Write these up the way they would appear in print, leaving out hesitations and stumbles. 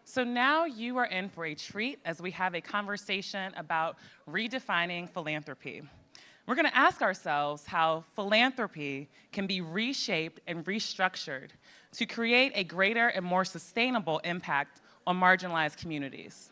So now you are in for a treat as we have a conversation about redefining philanthropy. We're going to ask ourselves how philanthropy can be reshaped and restructured to create a greater and more sustainable impact on marginalized communities.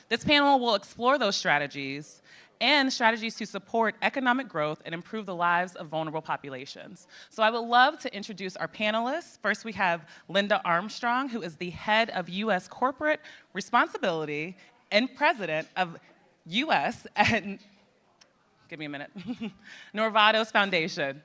This panel will explore those strategies and strategies to support economic growth and improve the lives of vulnerable populations. So I would love to introduce our panelists. First, we have Linda Armstrong, who is the head of U.S. Corporate Responsibility and president of U.S. and, give me a minute, Norvados Foundation.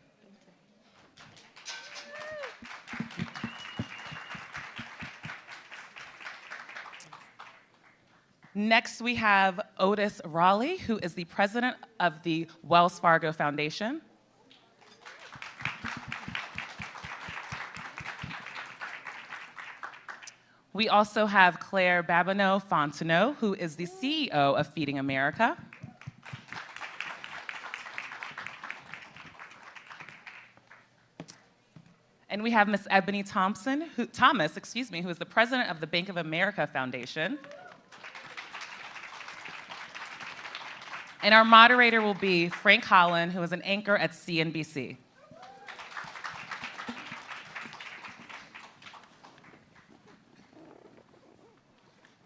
Next, we have Otis Raleigh, who is the president of the Wells Fargo Foundation. We also have Claire Babineau-Fontenot, who is the CEO of Feeding America. And we have Ms. Ebony Thomas, who is the president of the Bank of America Foundation. And our moderator will be Frank Holland, who is an anchor at CNBC.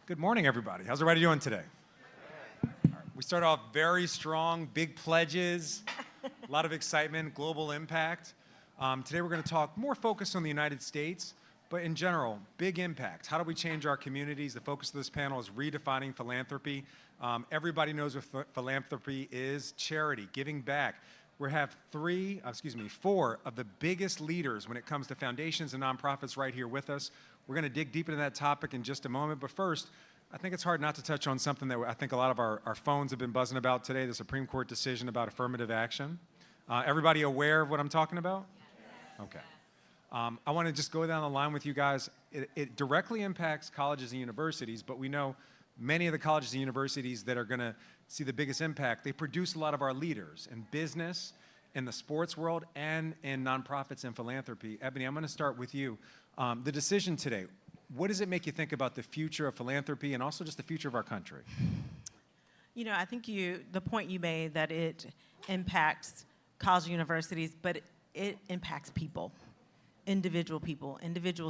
Good morning, everybody. How's everybody doing today? Right, we start off very strong, big pledges, a lot of excitement, global impact. Today we're going to talk more focused on the United States, but in general, big impact. How do we change our communities? The focus of this panel is redefining philanthropy. Everybody knows what philanthropy is: charity, giving back. We have four of the biggest leaders when it comes to foundations and nonprofits right here with us. We're going to dig deep into that topic in just a moment, but first, I think it's hard not to touch on something that I think a lot of our phones have been buzzing about today, the Supreme Court decision about affirmative action. Everybody aware of what I'm talking about? Okay. I want to just go down the line with you guys. It directly impacts colleges and universities, but we know many of the colleges and universities that are going to see the biggest impact, they produce a lot of our leaders in business, in the sports world, and in nonprofits and philanthropy. Ebony, I'm going to start with you. The decision today, what does it make you think about the future of philanthropy and also just the future of our country? You know, I think the point you made that it impacts college and universities, but it impacts people, individual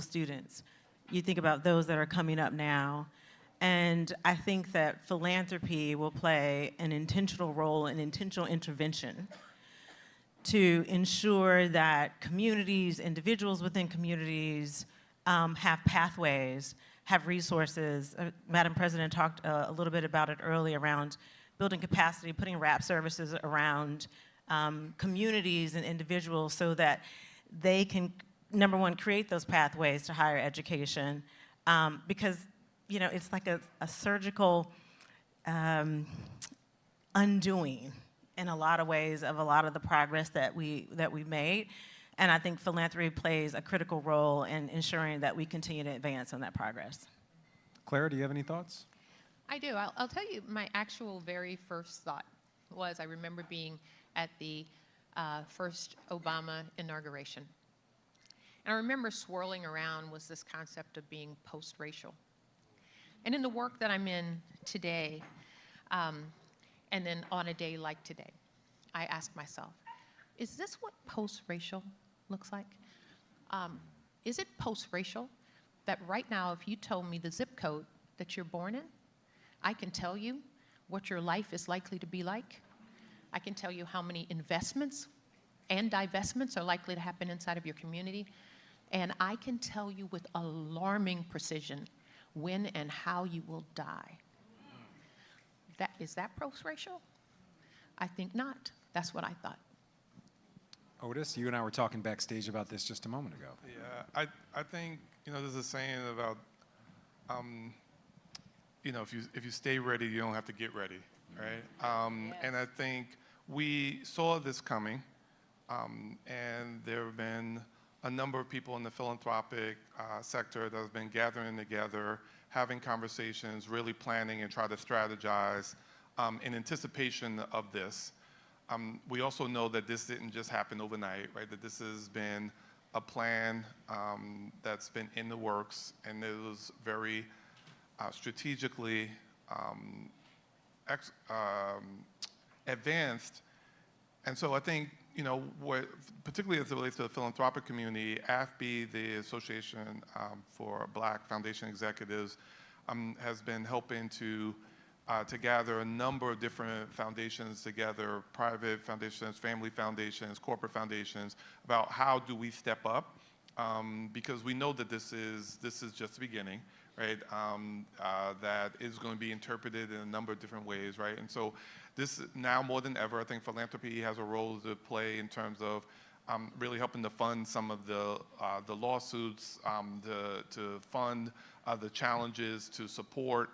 students. You think about those that are coming up now. And I think that philanthropy will play an intentional role in intentional intervention to ensure that communities, individuals within communities have pathways, have resources. Madam President talked a little bit about it earlier around building capacity, putting wrap services around communities and individuals so that they can, number one, create those pathways to higher education, because you know, it's like a surgical undoing in a lot of ways of a lot of the progress that we made. And I think philanthropy plays a critical role in ensuring that we continue to advance on that progress. Claire, do you have any thoughts? I do. I'll tell you my actual very first thought was I remember being at the first Obama inauguration. And I remember swirling around was this concept of being post-racial. And in the work that I'm in today, and then on a day like today, I ask myself, is this what post-racial looks like? Is it post-racial that right now, if you told me the zip code that you're born in, I can tell you what your life is likely to be like? I can tell you how many investments and divestments are likely to happen inside of your community. And I can tell you with alarming precision when and how you will die. Is that post-racial? I think not. That's what I thought. Otis, you and I were talking backstage about this just a moment ago. Yeah, I think, you know, there's a saying about, you know, if you stay ready, you don't have to get ready, right? Yes. And I think we saw this coming, and there have been a number of people in the philanthropic sector that have been gathering together, having conversations, really planning and try to strategize in anticipation of this. We also know that this didn't just happen overnight, right? That this has been a plan that's been in the works, and it was very strategically advanced. And so I think, particularly as it relates to the philanthropic community, AFB, the Association for Black Foundation Executives, has been helping to gather a number of different foundations together, private foundations, family foundations, corporate foundations, about how do we step up, because we know that this is just the beginning, right? That is going to be interpreted in a number of different ways, right? And so this, now more than ever, I think philanthropy has a role to play in terms of really helping to fund some of the lawsuits, to fund the challenges, to support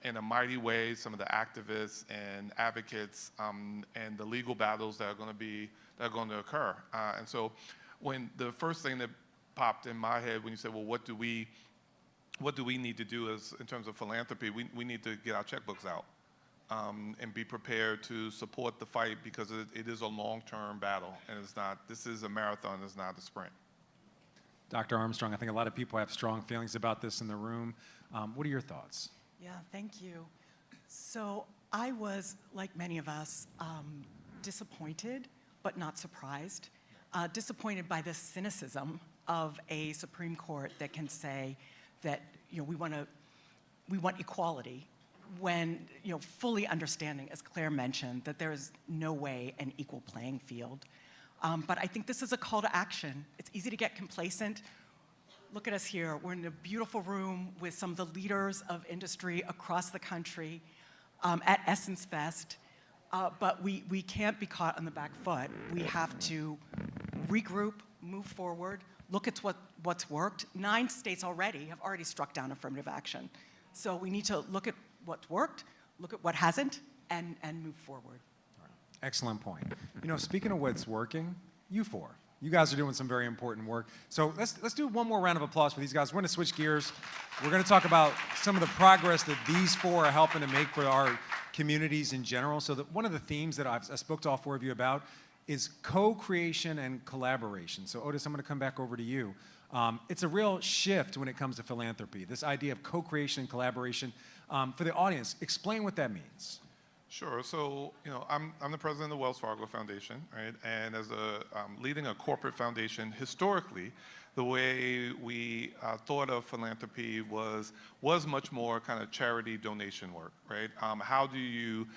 in a mighty way some of the activists and advocates and the legal battles that are going to occur. And so when the first thing that popped in my head when you said, well, what do we need to do in terms of philanthropy? We need to get our checkbooks out and be prepared to support the fight, because it is a long-term battle, and this is a marathon, it's not a sprint. Dr. Armstrong, I think a lot of people have strong feelings about this in the room. What are your thoughts? Yeah, thank you. So I was, like many of us, disappointed, but not surprised. Disappointed by the cynicism of a Supreme Court that can say that we want equality, when fully understanding, as Claire mentioned, that there is no way an equal playing field. But I think this is a call to action. It's easy to get complacent. Look at us here. We're in a beautiful room with some of the leaders of industry across the country at Essence Fest. But we can't be caught on the back foot. We have to regroup, move forward, look at what's worked. 9 states have already struck down affirmative action. So we need to look at what's worked, look at what hasn't, and move forward. Excellent point. Speaking of what's working, you four. You guys are doing some very important work. So let's do one more round of applause for these guys. We're going to switch gears. We're going to talk about some of the progress that these four are helping to make for our communities in general. So one of the themes that I spoke to all 4 of you about is co-creation and collaboration. So Otis, I'm going to come back over to you. It's a real shift when it comes to philanthropy, this idea of co-creation and collaboration. For the audience, explain what that means. Sure. So, I'm the president of the Wells Fargo Foundation, right? And as leading a corporate foundation, historically, the way we thought of philanthropy was much more kind of charity donation work, right? How do you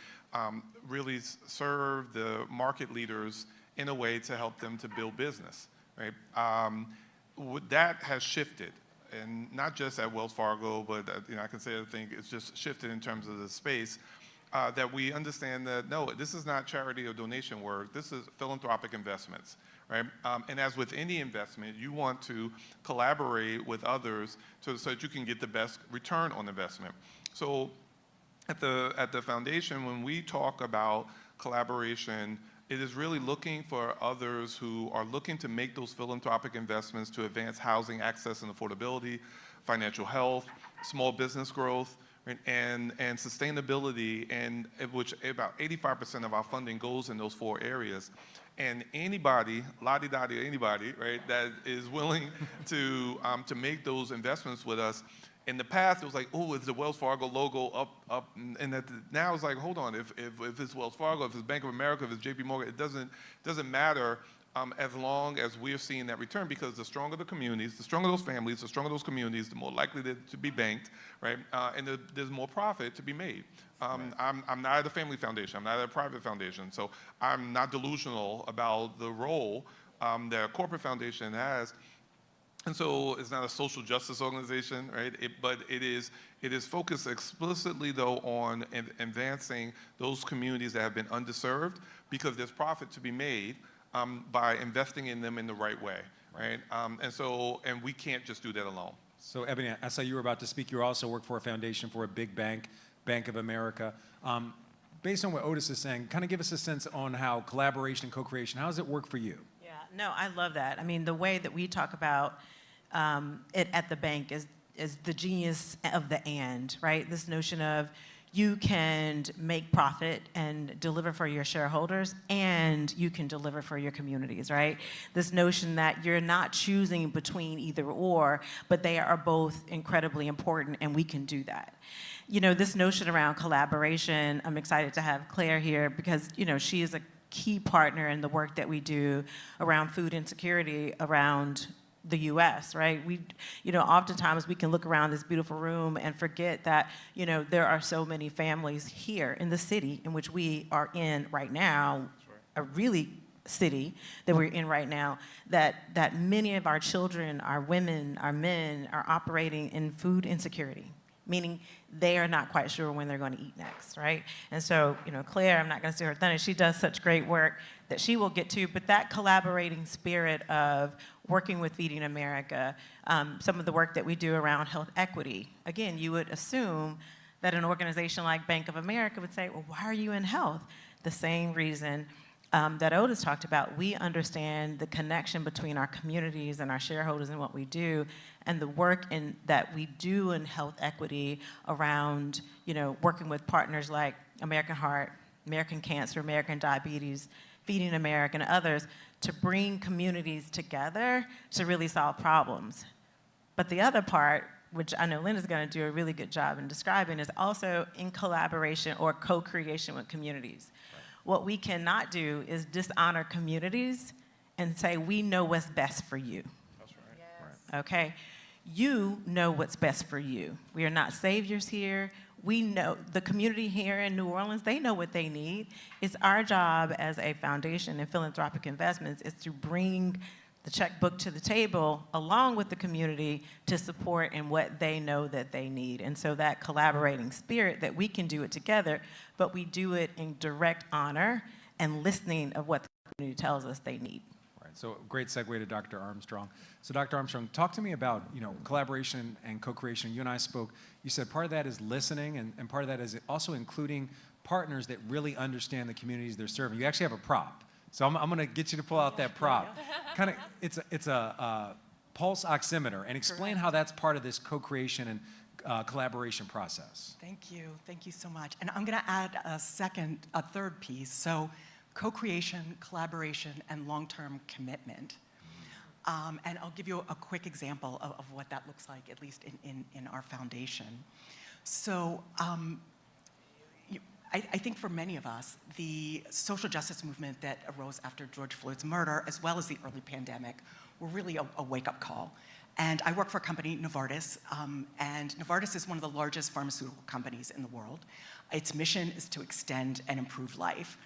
really serve the market leaders in a way to help them to build business, right? That has shifted. And not just at Wells Fargo, but I think it's just shifted in terms of the space. That we understand that, no, this is not charity or donation work, this is philanthropic investments, right? And as with any investment, you want to collaborate with others so that you can get the best return on investment. So at the foundation, when we talk about collaboration, it is really looking for others who are looking to make those philanthropic investments to advance housing access and affordability, financial health, small business growth, and sustainability, and which about 85% of our funding goes in those 4 areas. And anybody, la-di-da-di, anybody, right, that is willing to make those investments with us. In the past, it was like, oh, it's the Wells Fargo logo up, and now it's like, hold on, if it's Wells Fargo, if it's Bank of America, if it's JP Morgan, it doesn't matter. As long as we're seeing that return, because the stronger the communities, the stronger those families, the stronger those communities, the more likely to be banked, right? And there's more profit to be made. I'm not at a family foundation. I'm not at a private foundation. So I'm not delusional about the role that a corporate foundation has. And so it's not a social justice organization, right? But it is focused explicitly, though, on advancing those communities that have been underserved, because there's profit to be made by investing in them in the right way, right? And we can't just do that alone. So Ebony, I saw you were about to speak. You also work for a foundation for a big bank, Bank of America. Based on what Otis is saying, kind of give us a sense on how collaboration and co-creation, how does it work for you? Yeah, no, I love that. I mean, the way that we talk about it at the bank is the genius of the and, right? This notion of you can make profit and deliver for your shareholders, and you can deliver for your communities, right? This notion that you're not choosing between either or, but they are both incredibly important, and we can do that. You know, this notion around collaboration, I'm excited to have Claire here because, you know, she is a key partner in the work that we do around food insecurity around the US, right? We, you know, oftentimes we can look around this beautiful room and forget that, you know, there are so many families here in the city in which we are in right now, a really city that we're in right now, that many of our children, our women, our men are operating in food insecurity, meaning they are not quite sure when they're going to eat next, right? And so, you know, Claire, I'm not going to steal her thunder, she does such great work that she will get to, but that collaborating spirit of working with Feeding America, some of the work that we do around health equity, again, you would assume that an organization like Bank of America would say, well, why are you in health? The same reason that Otis talked about. We understand the connection between our communities and our shareholders and what we do, and the work that we do in health equity around, you know, working with partners like American Heart, American Cancer, American Diabetes, Feeding America, and others to bring communities together to really solve problems. But the other part, which I know Linda's going to do a really good job in describing, is also in collaboration or co-creation with communities. What we cannot do is dishonor communities and say, we know what's best for you. That's right. Yes. Okay? You know what's best for you. We are not saviors here. We know the community here in New Orleans, they know what they need. It's our job as a foundation in philanthropic investments is to bring the checkbook to the table along with the community to support in what they know that they need. And so that collaborating spirit that we can do it together, but we do it in direct honor and listening of what the community tells us they need. Right, so great segue to Dr. Armstrong. So Dr. Armstrong, talk to me about, you know, collaboration and co-creation. You and I spoke, you said part of that is listening and part of that is also including partners that really understand the communities they're serving. You actually have a prop. So I'm going to get you to pull out that prop. Kind of, it's a pulse oximeter, and explain how that's part of this co-creation and collaboration process. Thank you so much. And I'm going to add a third piece. So co-creation, collaboration, and long-term commitment. And I'll give you a quick example of what that looks like, at least in our foundation. So I think for many of us, the social justice movement that arose after George Floyd's murder, as well as the early pandemic, were really a wake-up call. And I work for a company, Novartis, and Novartis is one of the largest pharmaceutical companies in the world. Its mission is to extend and improve life.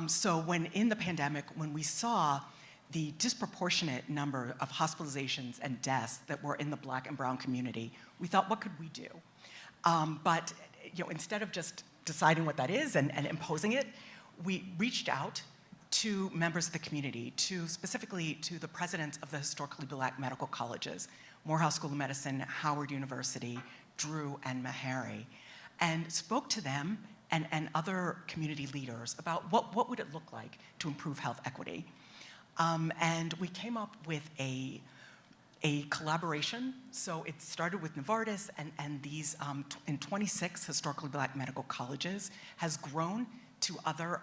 So when in the pandemic, when we saw the disproportionate number of hospitalizations and deaths that were in the Black and brown community, we thought, what could we do? But you know, instead of just deciding what that is and imposing it, we reached out to members of the community, specifically to the presidents of the historically Black medical colleges, Morehouse School of Medicine, Howard University, Drew, and Meharry, and spoke to them and other community leaders about what would it look like to improve health equity. And we came up with a collaboration. So it started with Novartis, and these, in 26 historically Black medical colleges, has grown to other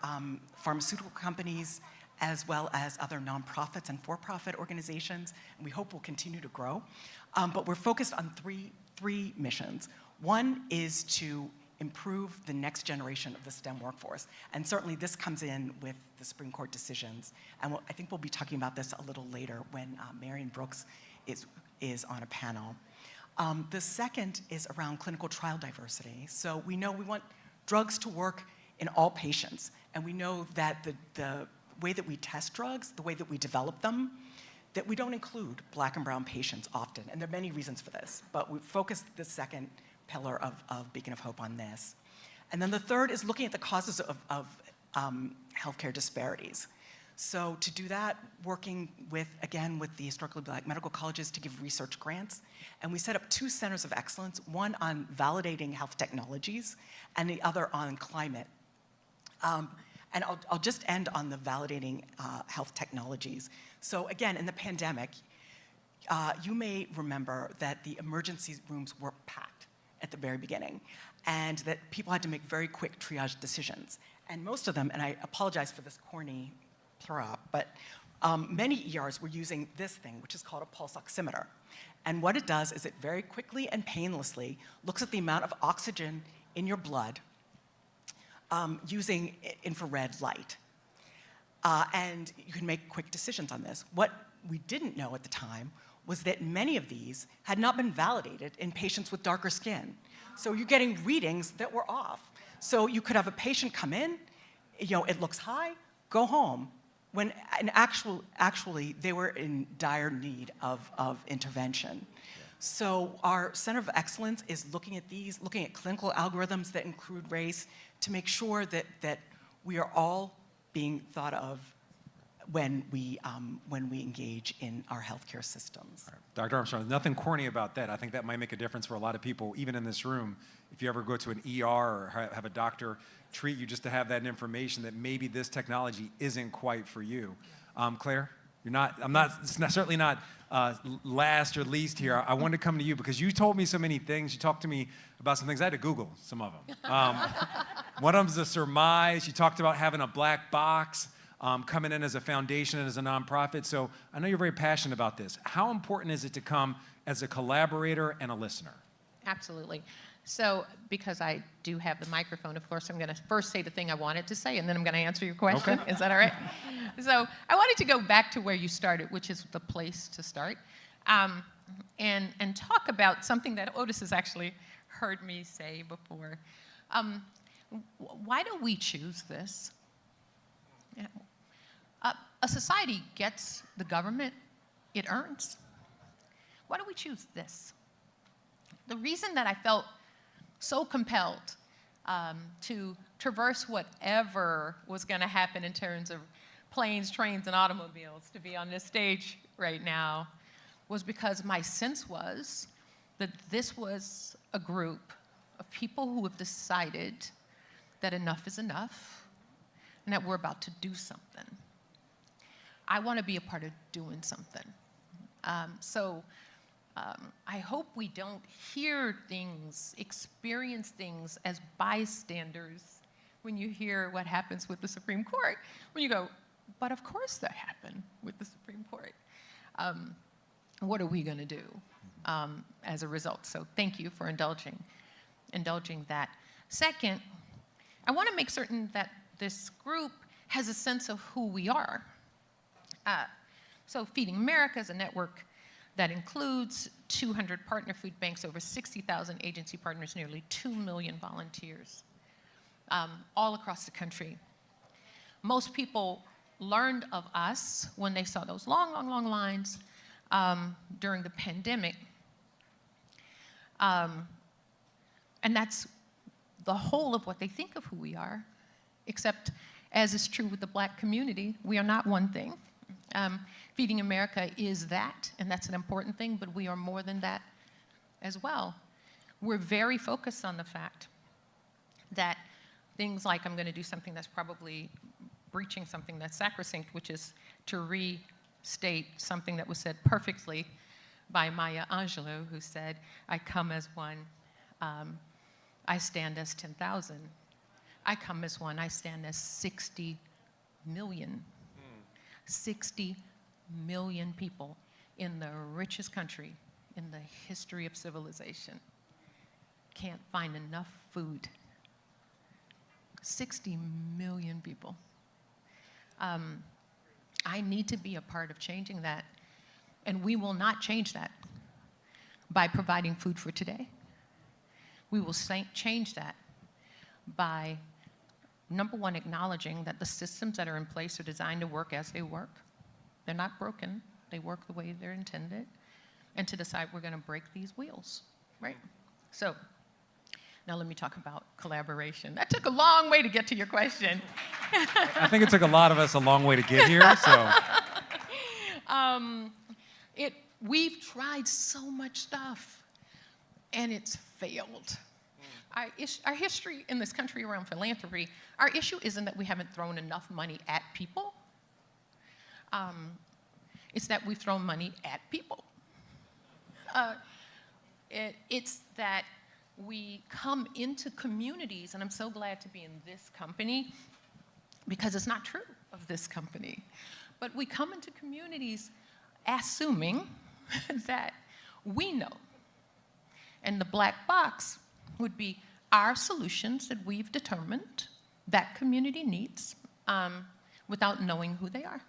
pharmaceutical companies, as well as other nonprofits and for-profit organizations. And we hope will continue to grow. But we're focused on three missions. One is to improve the next generation of the STEM workforce. And certainly this comes in with the Supreme Court decisions. And I think we'll be talking about this a little later when Marion Brooks is on a panel. The second is around clinical trial diversity. So we know we want drugs to work in all patients. And we know that the way that we test drugs, the way that we develop them, that we don't include Black and brown patients often. And there are many reasons for this, but we focused the second pillar of Beacon of Hope on this. And then the third is looking at the causes of healthcare disparities. So to do that, working again with the historically Black medical colleges to give research grants. And we set up 2 centers of excellence, one on validating health technologies and the other on climate. And I'll just end on the validating health technologies. So again, in the pandemic, you may remember that the emergency rooms were packed. at the very beginning, and that people had to make very quick triage decisions. And most of them, and I apologize for this corny plurop, but many ERs were using this thing, which is called a pulse oximeter. And what it does is it very quickly and painlessly looks at the amount of oxygen in your blood using infrared light. And you can make quick decisions on this. What we didn't know at the time was that many of these had not been validated in patients with darker skin. So you're getting readings that were off. So you could have a patient come in, it looks high, go home, when actually they were in dire need of intervention. So our Center of Excellence is looking at these, looking at clinical algorithms that include race to make sure that we are all being thought of when we engage in our healthcare systems. Right. Dr. Armstrong, nothing corny about that. I think that might make a difference for a lot of people, even in this room. If you ever go to an ER or have a doctor treat you, just to have that information that maybe this technology isn't quite for you. Claire, it's certainly not last or least here. I wanted to come to you because you told me so many things. You talked to me about some things. I had to Google some of them. One of them is a surmise. You talked about having a black box. Coming in as a foundation and as a nonprofit. So I know you're very passionate about this. How important is it to come as a collaborator and a listener? Absolutely. So because I do have the microphone, of course, I'm going to first say the thing I wanted to say, and then I'm going to answer your question. Okay. Is that all right? So I wanted to go back to where you started, which is the place to start, and talk about something that Otis has actually heard me say before. Why do we choose this? Yeah. A society gets the government it earns. Why do we choose this? The reason that I felt so compelled to traverse whatever was going to happen in terms of planes, trains, and automobiles to be on this stage right now was because my sense was that this was a group of people who have decided that enough is enough and that we're about to do something. I want to be a part of doing something. I hope we don't hear things, experience things as bystanders when you hear what happens with the Supreme Court. When you go, but of course that happened with the Supreme Court. What are we going to do as a result? So thank you for indulging that. Second, I want to make certain that this group has a sense of who we are. So Feeding America is a network that includes 200 partner food banks, over 60,000 agency partners, nearly 2 million volunteers, all across the country. Most people learned of us when they saw those long, long, long lines during the pandemic. And that's the whole of what they think of who we are, except as is true with the Black community, we are not one thing. Feeding America is that, and that's an important thing, but we are more than that as well. We're very focused on the fact that things like, I'm going to do something that's probably breaching something that's sacrosanct, which is to restate something that was said perfectly by Maya Angelou, who said, I come as one, I stand as 10,000. I come as one, I stand as 60 million. 60 million people in the richest country in the history of civilization can't find enough food. 60 million people. I need to be a part of changing that, and we will not change that by providing food for today. We will change that by, number one, acknowledging that the systems that are in place are designed to work as they work. They're not broken. They work the way they're intended. And to decide we're going to break these wheels, right? So now let me talk about collaboration. That took a long way to get to your question. I think it took a lot of us a long way to get here, so. We've tried so much stuff, and it's failed. Our history in this country around philanthropy, our issue isn't that we haven't thrown enough money at people. It's that we've thrown money at people. It's that we come into communities, and I'm so glad to be in this company because it's not true of this company, but we come into communities assuming that we know. And the black box would be our solutions that we've determined that community needs without knowing who they are.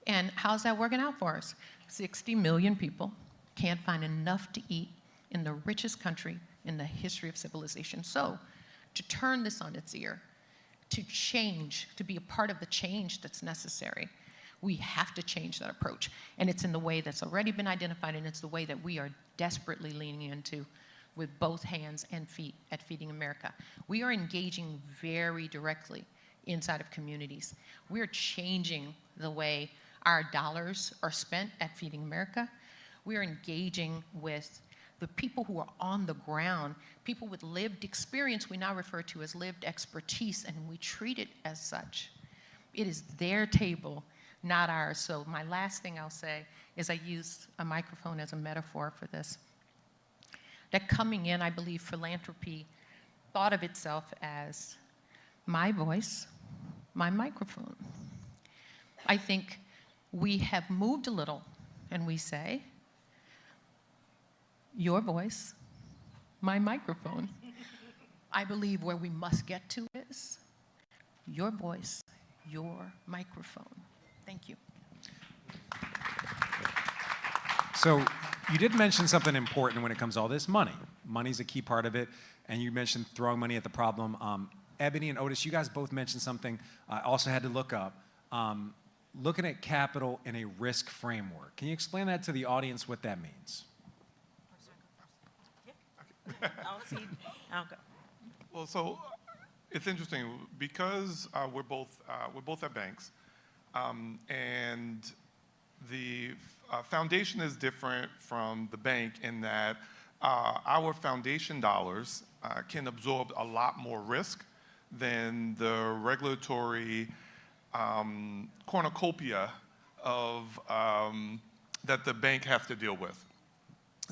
And how's that working out for us? 60 million people can't find enough to eat in the richest country in the history of civilization. So to turn this on its ear, to change, to be a part of the change that's necessary, we have to change that approach. And it's in the way that's already been identified, and it's the way that we are desperately leaning into with both hands and feet at Feeding America. We are engaging very directly inside of communities. We're changing the way our dollars are spent at Feeding America. We're engaging with the people who are on the ground, people with lived experience we now refer to as lived expertise, and we treat it as such. It is their table, not ours. So my last thing I'll say is I use a microphone as a metaphor for this. That coming in, I believe philanthropy thought of itself as my voice, my microphone. I think we have moved a little and we say, your voice, my microphone. I believe where we must get to is your voice, your microphone. Thank you. So you did mention something important when it comes to all this, money. Money's a key part of it, and you mentioned throwing money at the problem. Ebony and Otis, you guys both mentioned something I also had to look up. Looking at capital in a risk framework. Can you explain that to the audience what that means? I'll go. Well, so it's interesting because we're both at banks, and the foundation is different from the bank in that our foundation dollars can absorb a lot more risk than the regulatory cornucopia of that the bank has to deal with.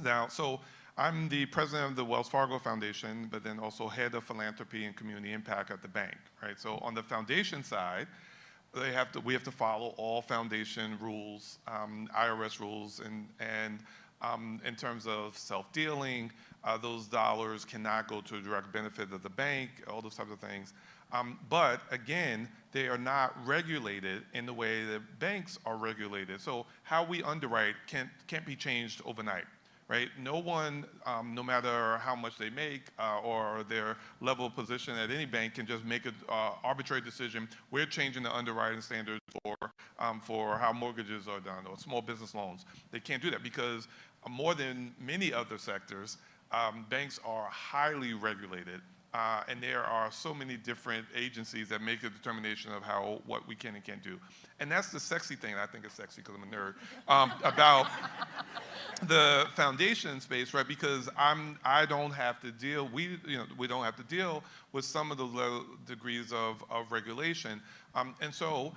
Now, so I'm the president of the Wells Fargo Foundation, but then also head of philanthropy and community impact at the bank, right? So on the foundation side, we have to follow all foundation rules, IRS rules, and in terms of self-dealing, those dollars cannot go to a direct benefit of the bank, all those types of things. But again, they are not regulated in the way that banks are regulated. So how we underwrite can't be changed overnight. Right? No one, no matter how much they make or their level of position at any bank, can just make an arbitrary decision. We're changing the underwriting standards for how mortgages are done or small business loans. They can't do that because more than many other sectors, banks are highly regulated. And there are so many different agencies that make a determination of what we can and can't do. And that's the sexy thing, I think it's sexy because I'm a nerd, about the foundation space, right? Because I don't have to deal, we don't have to deal with some of the low degrees of regulation. And so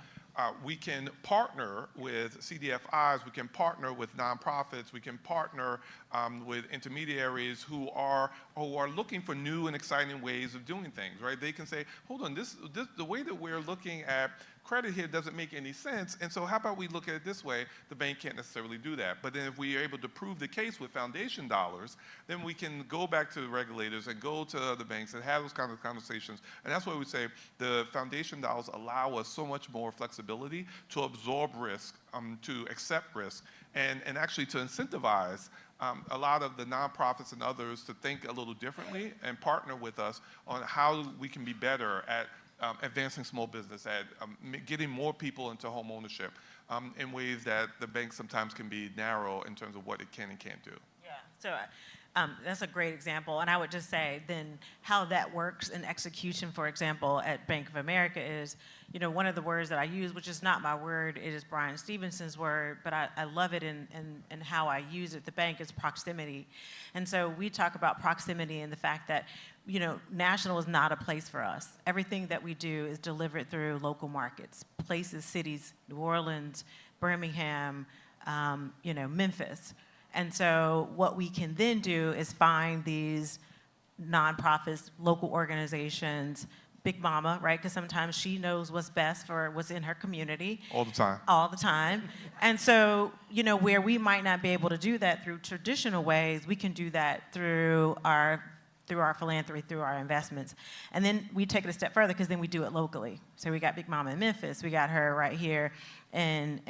we can partner with CDFIs, we can partner with nonprofits, we can partner with intermediaries who are looking for new and exciting ways of doing things, right? They can say, hold on, the way that we're looking at credit here doesn't make any sense, and so how about we look at it this way? The bank can't necessarily do that. But then if we are able to prove the case with foundation dollars, then we can go back to the regulators and go to other banks and have those kinds of conversations. And that's why we say the foundation dollars allow us so much more flexibility to absorb risk, to accept risk, and actually to incentivize a lot of the nonprofits and others to think a little differently and partner with us on how we can be better at advancing small business, at getting more people into home ownership in ways that the bank sometimes can be narrow in terms of what it can and can't do. Yeah, so that's a great example. And I would just say then how that works in execution, for example, at Bank of America is, one of the words that I use, which is not my word, it is Brian Stevenson's word, but I love it in how I use it at the bank, is proximity. And so we talk about proximity and the fact that national is not a place for us. Everything that we do is delivered through local markets, places, cities, New Orleans, Birmingham, Memphis. And so what we can then do is find these nonprofits, local organizations, Big Mama, right? Because sometimes she knows what's best for what's in her community. All the time. All the time. And so, you know, where we might not be able to do that through traditional ways, we can do that through our philanthropy, through our investments. And then we take it a step further because then we do it locally. So we got Big Mama in Memphis, we got her right here in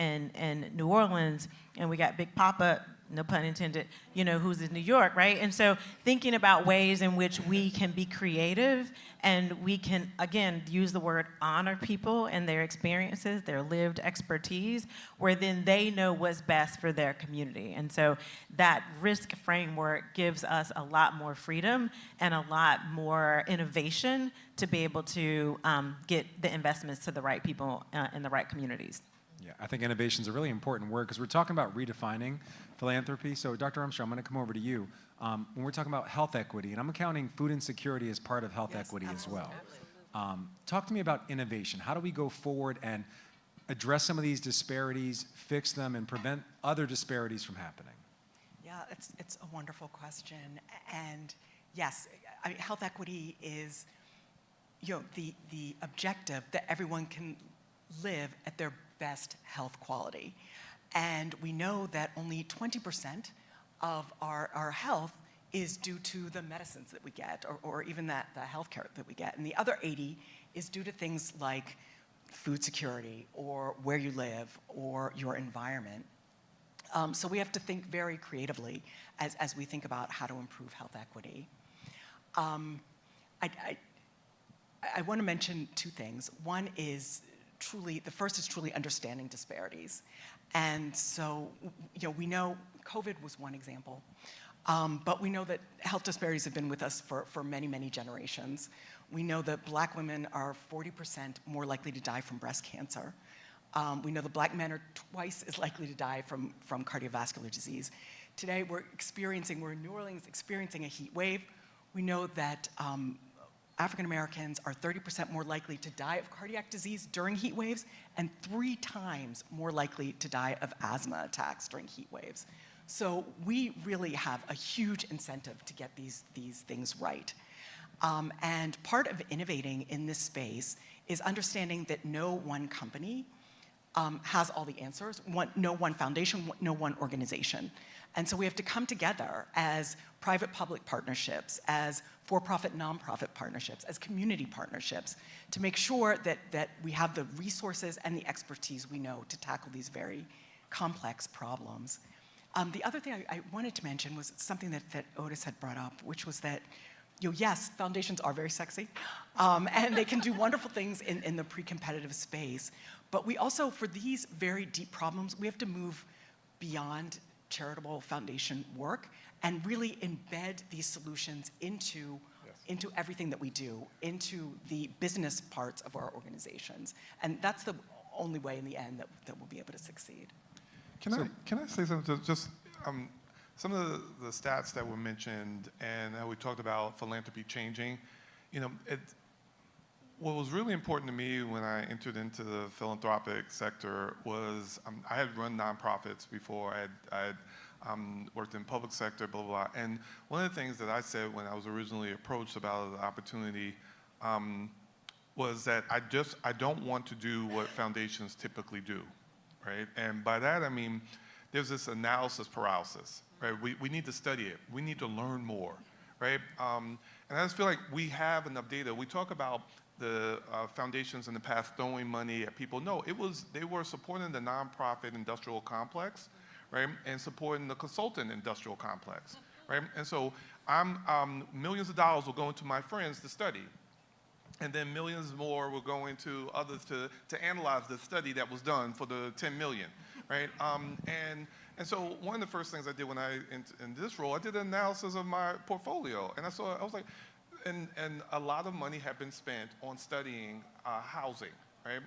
New Orleans, and we got Big Papa, no pun intended, you know, who's in New York, right? And so thinking about ways in which we can be creative and we can, again, use the word honor people and their experiences, their lived expertise, where then they know what's best for their community. And so that risk framework gives us a lot more freedom and a lot more innovation to be able to get the investments to the right people in the right communities. Yeah, I think innovation is a really important word because we're talking about redefining philanthropy. So Dr. Armstrong, I'm going to come over to you. When we're talking about health equity, and I'm accounting food insecurity as part of health equity as well. Talk to me about innovation. How do we go forward and address some of these disparities, fix them, and prevent other disparities from happening? Yeah, it's a wonderful question. And yes, I mean, health equity is, you know, the objective that everyone can live at their best health quality. And we know that only 20% of our health is due to the medicines that we get, or even the health care that we get. And the other 80 is due to things like food security, or where you live, or your environment. So we have to think very creatively as we think about how to improve health equity. I want to mention two things. One is the first is truly understanding disparities. And so, you know, we know COVID was one example, but we know that health disparities have been with us for many, many generations. We know that Black women are 40% more likely to die from breast cancer. We know that Black men are twice as likely to die from cardiovascular disease. Today, we're in New Orleans experiencing a heat wave. We know that African Americans are 30% more likely to die of cardiac disease during heat waves and 3 times more likely to die of asthma attacks during heat waves. So we really have a huge incentive to get these things right. And part of innovating in this space is understanding that no one company has all the answers, no one foundation, no one organization. And so we have to come together as private-public partnerships, as for-profit, nonprofit partnerships, as community partnerships, to make sure that we have the resources and the expertise we know to tackle these very complex problems. The other thing I wanted to mention was something that Otis had brought up, which was that, you know, yes, foundations are very sexy, and they can do wonderful things in the pre-competitive space. But we also, for these very deep problems, we have to move beyond charitable foundation work and really embed these solutions into everything that we do, into the business parts of our organizations. And that's the only way in the end that we'll be able to succeed. Can I say something? Just some of the stats that were mentioned and how we talked about philanthropy changing, you know, what was really important to me when I entered into the philanthropic sector was I had run nonprofits before. I had worked in public sector, blah, blah, blah. And one of the things that I said when I was originally approached about the opportunity was that I don't want to do what foundations typically do, right? And by that, I mean, there's this analysis paralysis, right? We need to study it. We need to learn more, right? And I just feel like we have enough data. We talk about the foundations in the past throwing money at people. No, they were supporting the nonprofit industrial complex, right? And supporting the consultant industrial complex, right? And so millions of dollars will go into my friends to study. And then millions more will go into others to analyze the study that was done for the 10 million, right? And so one of the first things I did when in this role, I did an analysis of my portfolio. And I was like, and a lot of money had been spent on studying housing, right?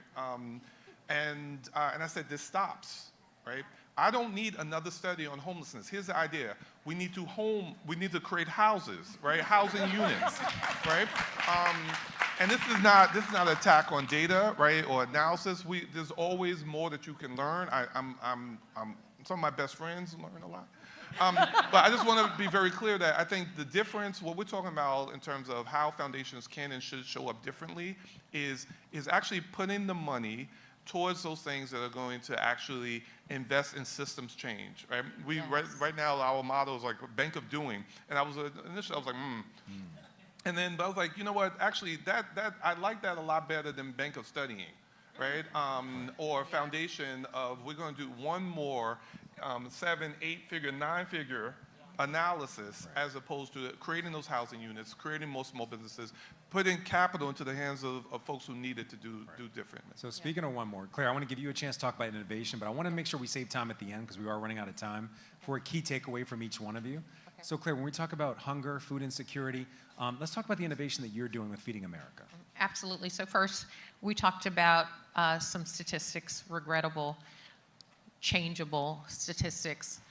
And I said, this stops, right? I don't need another study on homelessness. Here's the idea. We need to create houses, right? Housing units, right? And this is not an attack on data, right, or analysis. There's always more that you can learn. I'm some of my best friends learn a lot. But I just want to be very clear that I think the difference, what we're talking about in terms of how foundations can and should show up differently is actually putting the money towards those things that are going to actually invest in systems change, right? Right now, our motto is like a bank of doing. And initially I was like, And then, but I was like, you know what, actually, I like that a lot better than bank of studying, right? Or foundation of, we're gonna do one more 7, 8-figure, 9-figure analysis, as opposed to creating those housing units, creating more small businesses, putting capital into the hands of folks who need it to do differently. So speaking of one more, Claire, I want to give you a chance to talk about innovation, but I want to make sure we save time at the end because we are running out of time for a key takeaway from each one of you. Okay. So Claire, when we talk about hunger, food insecurity, let's talk about the innovation that you're doing with Feeding America. Absolutely. So first, we talked about some statistics, regrettable, changeable statistics.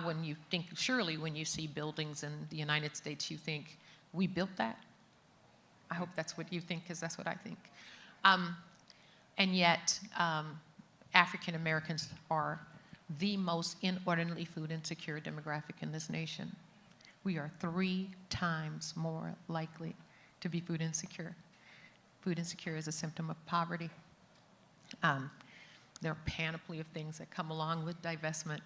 When you think, surely when you see buildings in the United States, you think, we built that? I hope that's what you think, because that's what I think. And yet, African Americans are the most inordinately food insecure demographic in this nation. We are 3 times more likely to be food insecure. Food insecure is a symptom of poverty. There are a panoply of things that come along with divestment.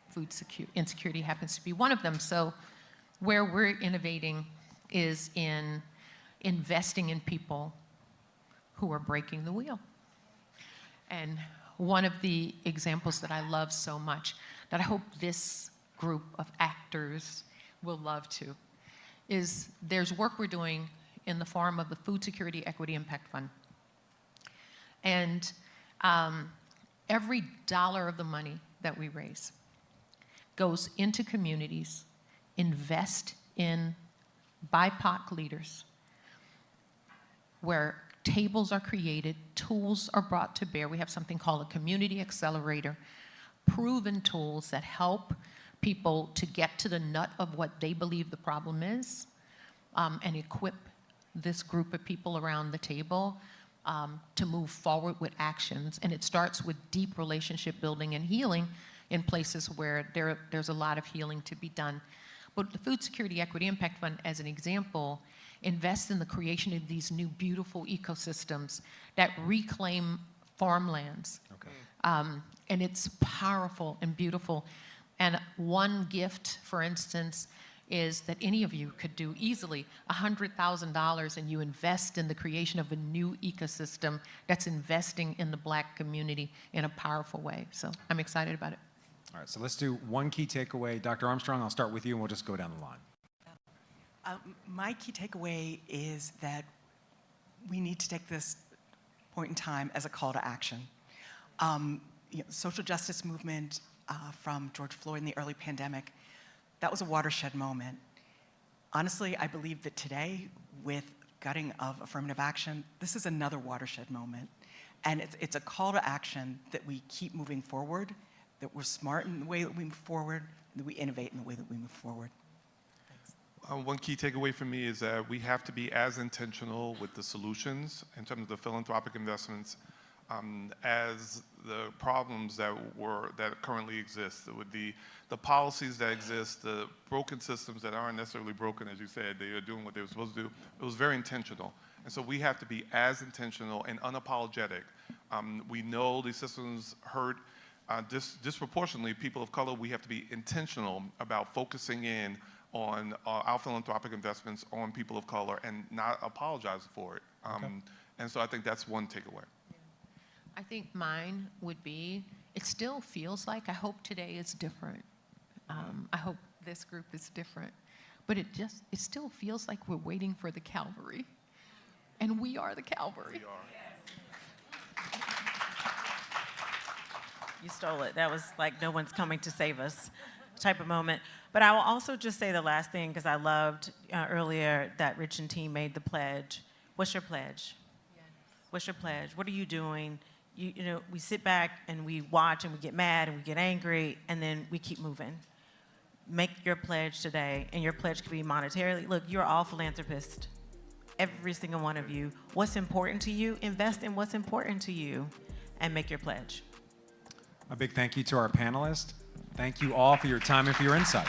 Food insecurity happens to be one of them. So where we're innovating is in investing in people who are breaking the wheel. And one of the examples that I love so much, that I hope this group of actors will love too, is there's work we're doing in the form of the Food Security Equity Impact Fund. And every dollar of the money that we raise goes into communities, invest in BIPOC leaders, where tables are created, tools are brought to bear. We have something called a community accelerator, proven tools that help people to get to the nut of what they believe the problem is, and equip this group of people around the table to move forward with actions. And it starts with deep relationship building and healing in places where there's a lot of healing to be done. But the Food Security Equity Impact Fund, as an example, invests in the creation of these new beautiful ecosystems that reclaim farmlands. Okay. And it's powerful and beautiful. And one gift, for instance, is that any of you could do easily $100,000, and you invest in the creation of a new ecosystem that's investing in the Black community in a powerful way. So I'm excited about it. All right, so let's do one key takeaway. Dr. Armstrong, I'll start with you, and we'll just go down the line. My key takeaway is that we need to take this point in time as a call to action. Social justice movement from George Floyd in the early pandemic, that was a watershed moment. Honestly, I believe that today, with gutting of affirmative action, this is another watershed moment. And it's a call to action that we keep moving forward, that we're smart in the way that we move forward, and that we innovate in the way that we move forward. Thanks. One key takeaway for me is that we have to be as intentional with the solutions in terms of the philanthropic investments as the problems that currently exist, with the policies that exist, the broken systems that aren't necessarily broken, as you said, they are doing what they were supposed to do. It was very intentional. And so we have to be as intentional and unapologetic. We know these systems hurt disproportionately people of color. We have to be intentional about focusing in on our philanthropic investments on people of color and not apologize for it. Okay. And so I think that's one takeaway. I think mine would be, it still feels like, I hope today is different. I hope this group is different. But it still feels like we're waiting for the Calvary. And we are the Calvary. We are. You stole it. That was like no one's coming to save us type of moment. But I will also just say the last thing, because I loved earlier that Rich and team made the pledge. What's your pledge? Yes. What's your pledge? What are you doing? You know, we sit back and we watch and we get mad and we get angry, and then we keep moving. Make your pledge today, and your pledge could be monetarily. Look, you're all philanthropists, every single one of you. What's important to you? Invest in what's important to you and make your pledge. A big thank you to our panelists. Thank you all for your time and for your insight.